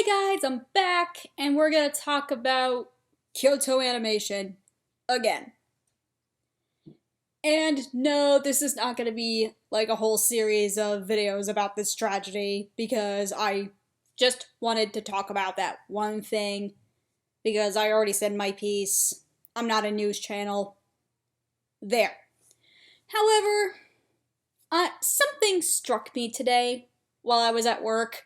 Hey guys, I'm back, and we're gonna talk about Kyoto animation again. And no, this is not gonna be like a whole series of videos about this tragedy, because I just wanted to talk about that one thing, because I already said my piece. I'm not a news channel. There. However, something struck me today while I was at work,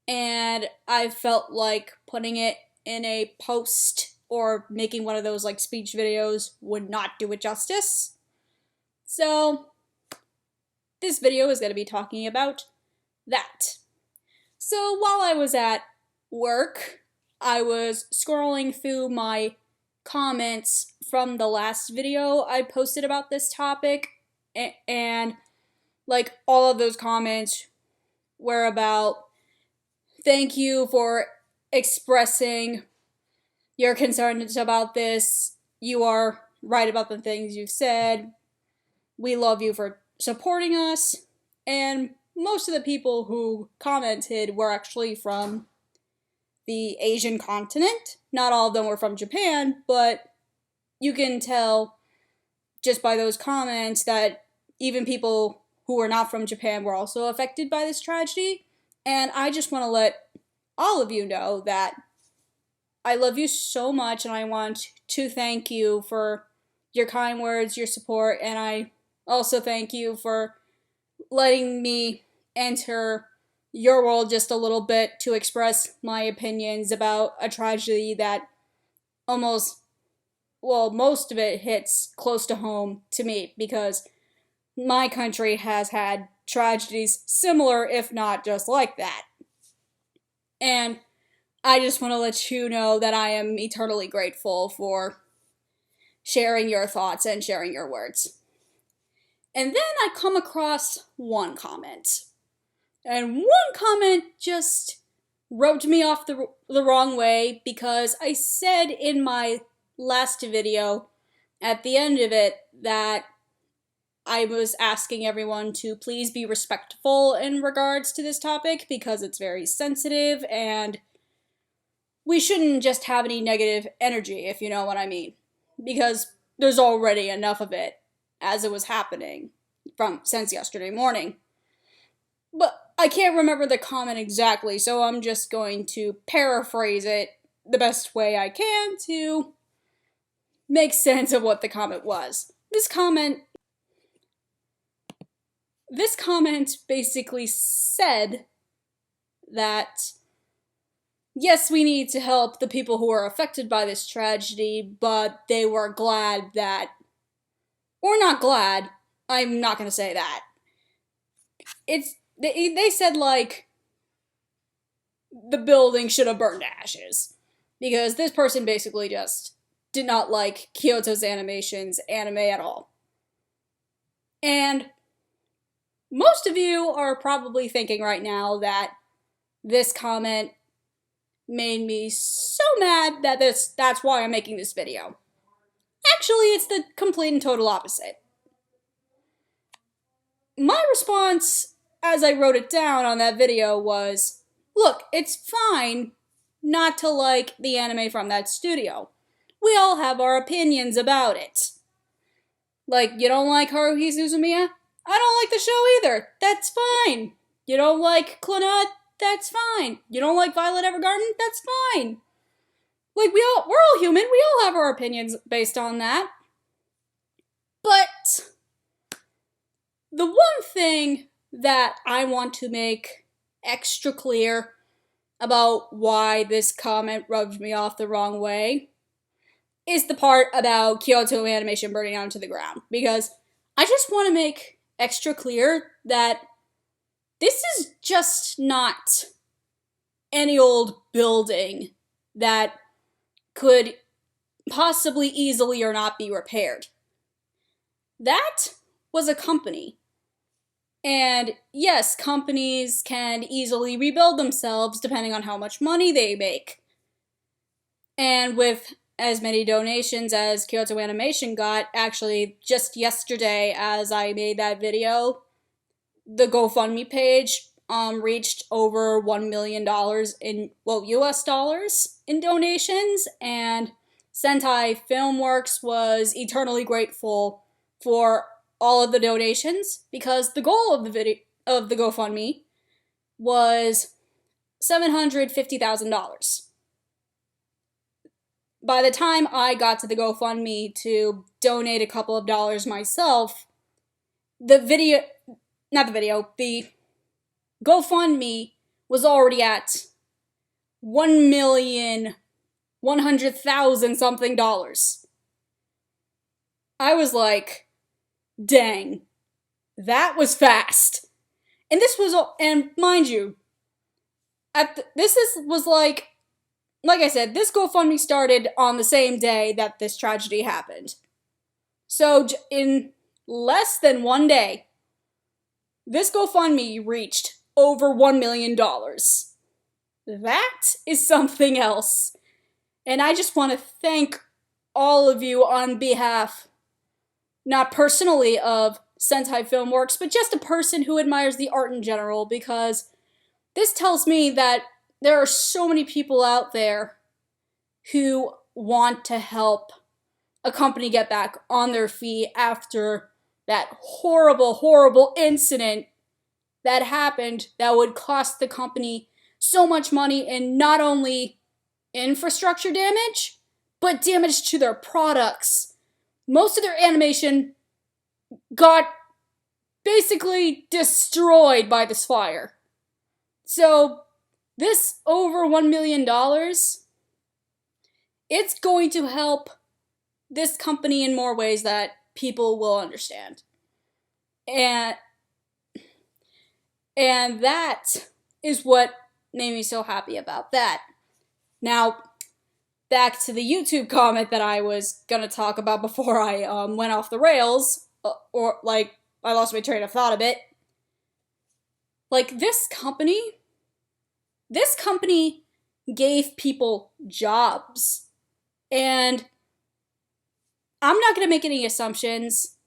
and I felt like putting it in a post or making one of those like speech videos would not do it justice. So this video is going to be talking about that. So while I was at work, I was scrolling through my comments from the last video I posted about this topic, and like all of those comments were about thank you for expressing your concerns about this. You are right about the things you've said. We love you for supporting us. And most of the people who commented were actually from the Asian continent. Not all of them were from Japan, but you can tell just by those comments that even people who were not from Japan were also affected by this tragedy. And I just want to let all of you know that I love you so much, and I want to thank you for your kind words, your support, and I also thank you for letting me enter your world just a little bit to express my opinions about a tragedy that most of it hits close to home to me, because my country has had tragedies similar, if not just like that. And I just want to let you know that I am eternally grateful for sharing your thoughts and sharing your words. And then I come across one comment. And one comment just rubbed me off the wrong way, because I said in my last video, at the end of it, that I was asking everyone to please be respectful in regards to this topic, because it's very sensitive, and we shouldn't just have any negative energy, if you know what I mean. Because there's already enough of it as it was happening since yesterday morning. But I can't remember the comment exactly, so I'm just going to paraphrase it the best way I can to make sense of what the comment was. This comment basically said that yes, we need to help the people who are affected by this tragedy, but they were glad that, or not glad, I'm not gonna say that. They said like, the building should have burned to ashes. Because this person basically just did not like Kyoto's animations, anime at all. And most of you are probably thinking right now that this comment made me so mad that that's why I'm making this video. Actually, it's the complete and total opposite. My response, as I wrote it down on that video, was, look, it's fine not to like the anime from that studio. We all have our opinions about it. Like, you don't like Haruhi Suzumiya? I don't like the show either. That's fine. You don't like Clannad? That's fine. You don't like Violet Evergarden? That's fine. Like, we're all human. We all have our opinions based on that. But the one thing that I want to make extra clear about why this comment rubbed me off the wrong way is the part about Kyoto animation burning down to the ground. Because I just want to make extra clear that this is just not any old building that could possibly easily or not be repaired. That was a company. And yes, companies can easily rebuild themselves depending on how much money they make. And with as many donations as Kyoto Animation got, actually just yesterday as I made that video, the GoFundMe page reached over $1 million in, well, US dollars in donations, and Sentai Filmworks was eternally grateful for all of the donations because the goal of the GoFundMe was $750,000. By the time I got to the GoFundMe to donate a couple of dollars myself, the GoFundMe was already at $1,100,000 something dollars. I was like, dang, that was fast. And this was, and mind you, was like I said, this GoFundMe started on the same day that this tragedy happened. So in less than one day, this GoFundMe reached over $1 million. That is something else. And I just want to thank all of you on behalf, not personally of Sentai Filmworks, but just a person who admires the art in general, because this tells me that there are so many people out there who want to help a company get back on their feet after that horrible, horrible incident that happened that would cost the company so much money in not only infrastructure damage, but damage to their products. Most of their animation got basically destroyed by this fire. So this over $1 million, it's going to help this company in more ways that people will understand. And that is what made me so happy about that. Now, back to the YouTube comment that I was gonna talk about before I went off the rails, or like I lost my train of thought a bit. Like this company gave people jobs, and I'm not gonna make any assumptions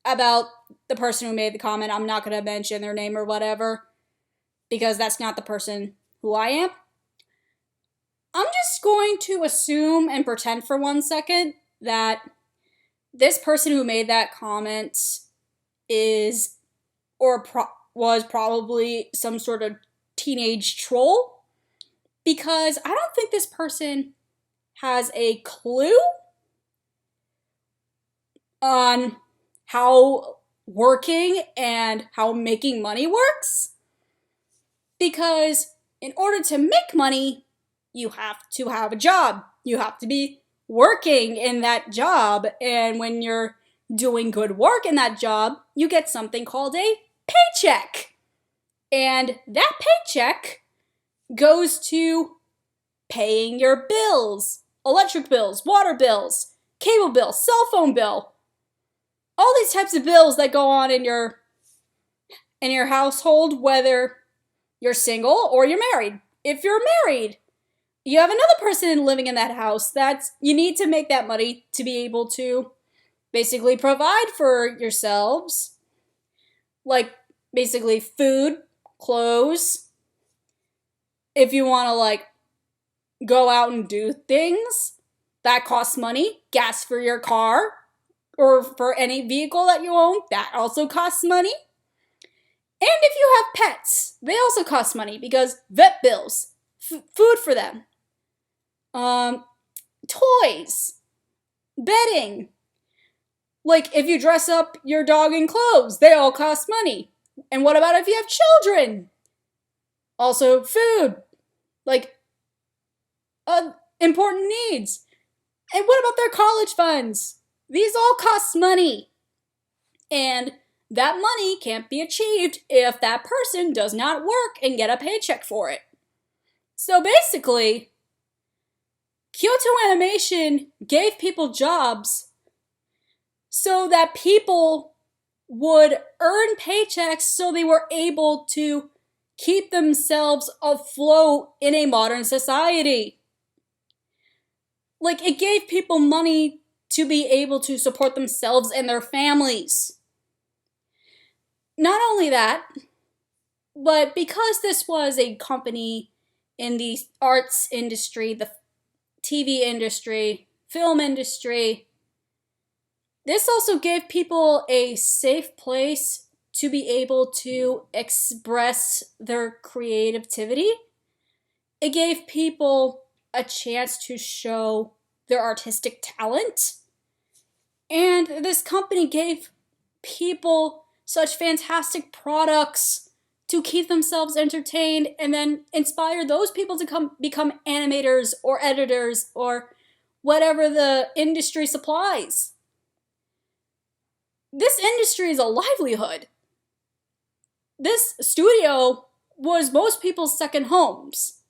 about the person who made the comment. I'm not gonna mention their name or whatever, because that's not the person who I am. I'm just going to assume and pretend for 1 second that this person who made that comment is, or was probably some sort of teenage troll, because I don't think this person has a clue on how working and how making money works. Because in order to make money, you have to have a job. You have to be working in that job. And when you're doing good work in that job, you get something called a paycheck. And that paycheck goes to paying your bills, electric bills, water bills, cable bill, cell phone bill, all these types of bills that go on in your household, whether you're single or you're married. If you're married, you have another person living in that house that you need to make that money to be able to basically provide for yourselves. Like, basically food, clothes. If you want to, like, go out and do things, that costs money. Gas for your car, or for any vehicle that you own, that also costs money. And if you have pets, they also cost money, because vet bills, food for them, toys, bedding. Like, if you dress up your dog in clothes, they all cost money. And what about if you have children? Also, food. Like, important needs. And what about their college funds? These all cost money. And that money can't be achieved if that person does not work and get a paycheck for it. So basically, Kyoto Animation gave people jobs so that people would earn paychecks so they were able to keep themselves afloat in a modern society. Like, it gave people money to be able to support themselves and their families. Not only that, But because this was a company in the arts industry, the TV industry, film industry, this also gave people a safe place to be able to express their creativity. It gave people a chance to show their artistic talent. And this company gave people such fantastic products to keep themselves entertained and then inspire those people to become animators or editors or whatever the industry supplies. This industry is a livelihood. This studio was most people's second homes.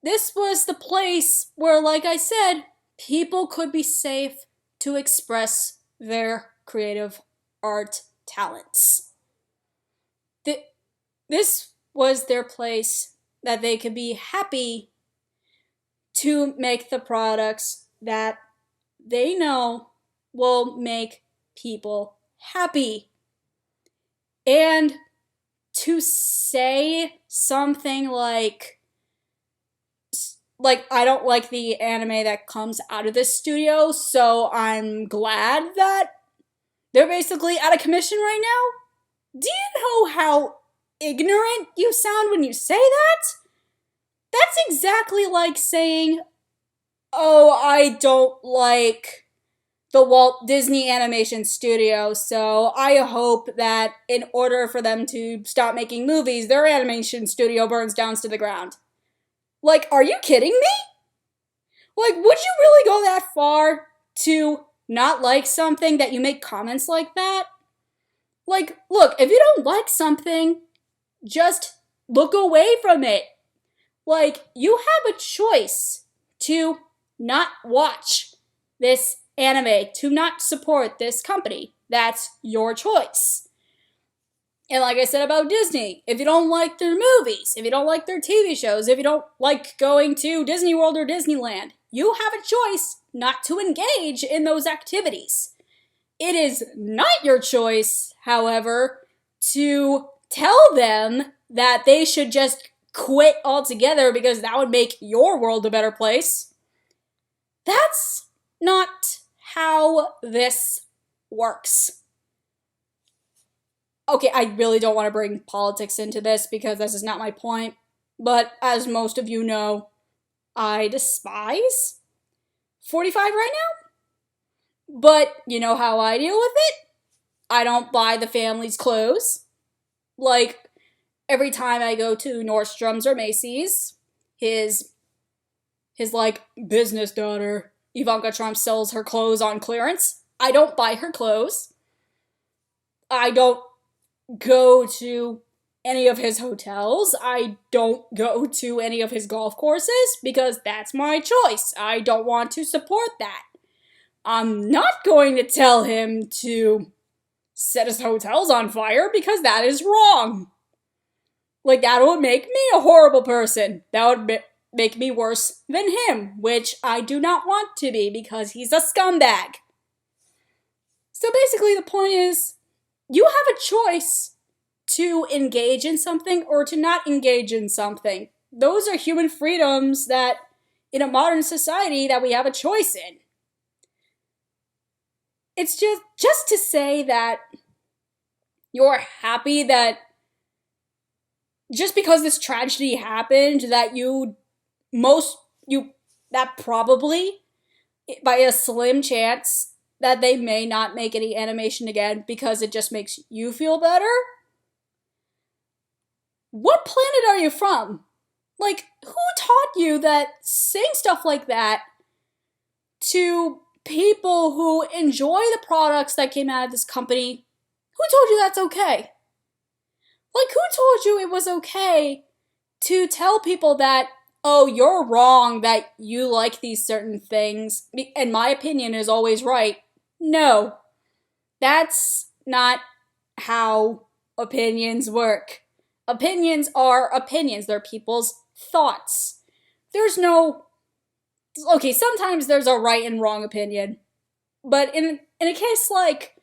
This was the place where, like I said, people could be safe to express their creative art talents. This was their place that they could be happy to make the products that they know will make people happy. And to say something like, I don't like the anime that comes out of this studio, so I'm glad that they're basically out of commission right now. Do you know how ignorant you sound when you say that? That's exactly like saying, oh, I don't like the Walt Disney Animation Studio, so I hope that in order for them to stop making movies, their animation studio burns down to the ground. Like, are you kidding me? Like, would you really go that far to not like something that you make comments like that? Like, look, if you don't like something, just look away from it. Like, you have a choice to not watch this anime, to not support this company. That's your choice. And like I said about Disney, if you don't like their movies, if you don't like their TV shows, if you don't like going to Disney World or Disneyland, you have a choice not to engage in those activities. It is not your choice, however, to tell them that they should just quit altogether because that would make your world a better place. That's not how this works. Okay, I really don't want to bring politics into this because this is not my point, but as most of you know, I despise 45 right now. But you know how I deal with it? I don't buy the family's clothes. Like, every time I go to Nordstrom's or Macy's, his business daughter, Ivanka Trump, sells her clothes on clearance. I don't buy her clothes. I don't go to any of his hotels. I don't go to any of his golf courses because that's my choice. I don't want to support that. I'm not going to tell him to set his hotels on fire because that is wrong. Like, that would make me a horrible person. That would make me worse than him, which I do not want to be because he's a scumbag. So basically the point is, you have a choice to engage in something or to not engage in something. Those are human freedoms that, in a modern society, that we have a choice in. It's just to say that you're happy that just because this tragedy happened, that that probably, by a slim chance, that they may not make any animation again because it just makes you feel better? What planet are you from? Like, who taught you that saying stuff like that to people who enjoy the products that came out of this company, who told you that's okay? Like, who told you it was okay to tell people that, oh, you're wrong that you like these certain things, and my opinion is always right? No, that's not how opinions work. Opinions are opinions. They're people's thoughts. There's no... Okay, sometimes there's a right and wrong opinion. But in a case like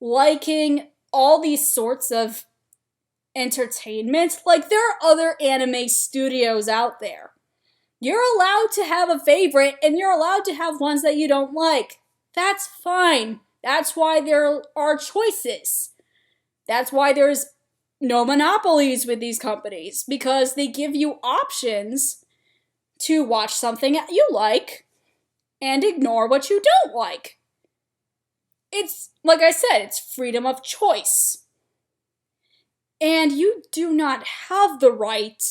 liking all these sorts of entertainment. Like, there are other anime studios out there. You're allowed to have a favorite, and you're allowed to have ones that you don't like. That's fine. That's why there are choices. That's why there's no monopolies with these companies, because they give you options to watch something you like and ignore what you don't like. It's, like I said, it's freedom of choice. And you do not have the right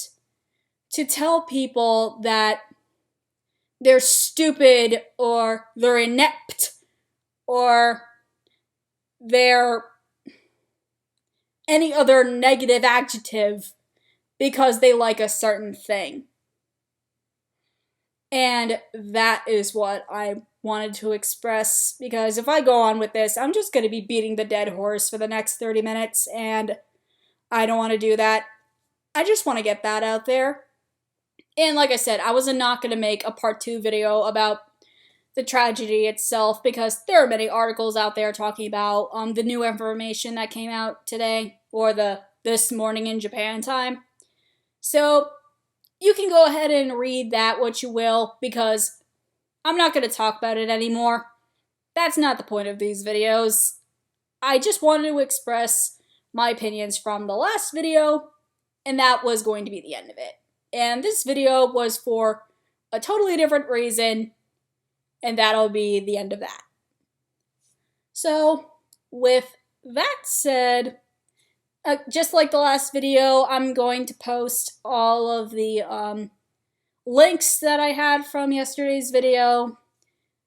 to tell people that they're stupid or they're inept or they're any other negative adjective because they like a certain thing. And that is what I wanted to express, because if I go on with this, I'm just going to be beating the dead horse for the next 30 minutes, and I don't want to do that. I just want to get that out there. And like I said, I was not going to make a part 2 video about the tragedy itself, because there are many articles out there talking about the new information that came out today, or this morning in Japan time. So you can go ahead and read that what you will, because I'm not going to talk about it anymore. That's not the point of these videos. I just wanted to express my opinions from the last video, and that was going to be the end of it. And this video was for a totally different reason, and that'll be the end of that. So, with that said, just like the last video, I'm going to post all of the links that I had from yesterday's video,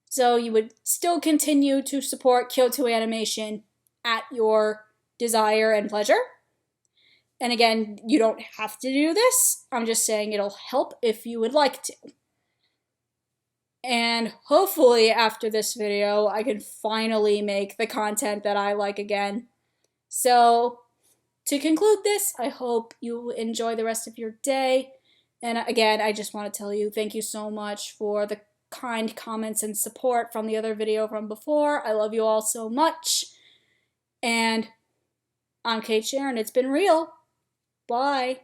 so you would still continue to support Kyoto Animation at your desire and pleasure. And again, you don't have to do this. I'm just saying it'll help if you would like to. And hopefully after this video, I can finally make the content that I like again. So, to conclude this, I hope you enjoy the rest of your day. And again, I just want to tell you thank you so much for the kind comments and support from the other video from before. I love you all so much. And I'm Cait, and it's been real. Bye.